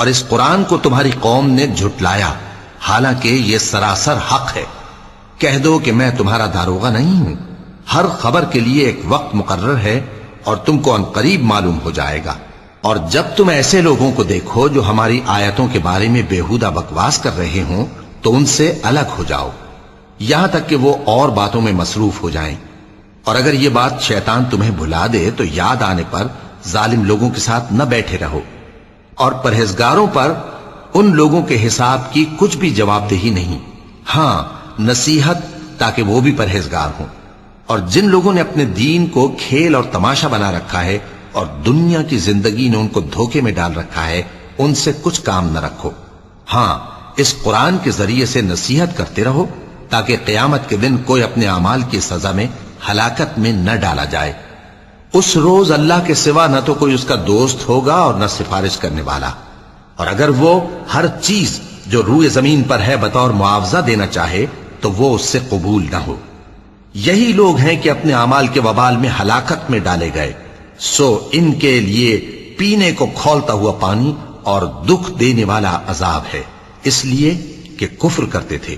اور اس قرآن کو تمہاری قوم نے جھٹلایا، حالانکہ یہ سراسر حق ہے۔ کہہ دو کہ میں تمہارا داروغہ نہیں ہوں، ہر خبر کے لیے ایک وقت مقرر ہے اور تم کو عنقریب معلوم ہو جائے گا۔ اور جب تم ایسے لوگوں کو دیکھو جو ہماری آیتوں کے بارے میں بےہودہ بکواس کر رہے ہوں تو ان سے الگ ہو جاؤ، یہاں تک کہ وہ اور باتوں میں مصروف ہو جائیں۔ اور اگر یہ بات شیطان تمہیں بھلا دے تو یاد آنے پر ظالم لوگوں کے ساتھ نہ بیٹھے رہو، اور پرہیزگاروں پر ان لوگوں کے حساب کی کچھ بھی جواب دہی نہیں، ہاں نصیحت تاکہ وہ بھی پرہیزگار ہوں۔ اور جن لوگوں نے اپنے دین کو کھیل اور تماشا بنا رکھا ہے اور دنیا کی زندگی نے ان کو دھوکے میں ڈال رکھا ہے، ان سے کچھ کام نہ رکھو، ہاں اس قرآن کے ذریعے سے نصیحت کرتے رہو تاکہ قیامت کے دن کوئی اپنے اعمال کی سزا میں ہلاکت میں نہ ڈالا جائے۔ اس روز اللہ کے سوا نہ تو کوئی اس کا دوست ہوگا اور نہ سفارش کرنے والا، اور اگر وہ ہر چیز جو روئے زمین پر ہے بطور معاوضہ دینا چاہے تو وہ اس سے قبول نہ ہو۔ یہی لوگ ہیں کہ اپنے اعمال کے وبال میں ہلاکت میں ڈالے گئے، سو ان کے لیے پینے کو کھولتا ہوا پانی اور دکھ دینے والا عذاب ہے، اس لیے کہ کفر کرتے تھے۔